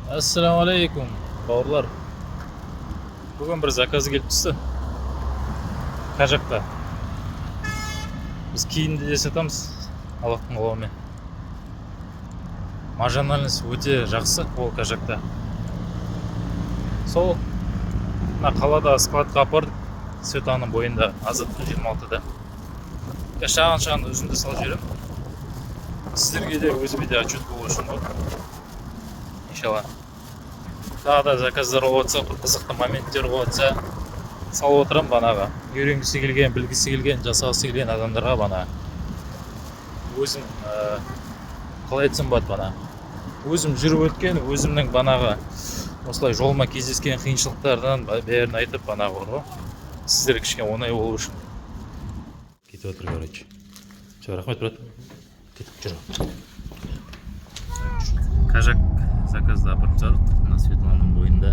Ассалаумағалейкум бауырлар. Бүгін бір заказ келіп түсті. Қай жақта? Біз кейінді де сатамыз, Аллахтың қалауымен. Маржинальность өте жақсы ол қай жақта. Сол мына қалада складқа апардық, Светаның бойында, Азаттық 26-да. Шағын үзінді салып жіберемін. Сіздерге де өзіме де отчет болу үшін ғой. Иншалла. Тағы да заказдар болса, бір қызықты моменттер болса, салып отырамын банаға. Үйренгісі келген, білгісі келген, жасағысы келген адамдарға бана. Өзім қалай айтсам болады бана. Өзім жүріп өткен, өзімнің банаға осылай жолыма кездескен қиыншылықтардан бәрін айтып банаға ғой. Сіздер кішкене оңай болу үшін. Кетіп отыр, короче. Все, рахмет, брат. Кетіп жүр. Кажак заказда апарып тастадық. Мына Светланың бойында.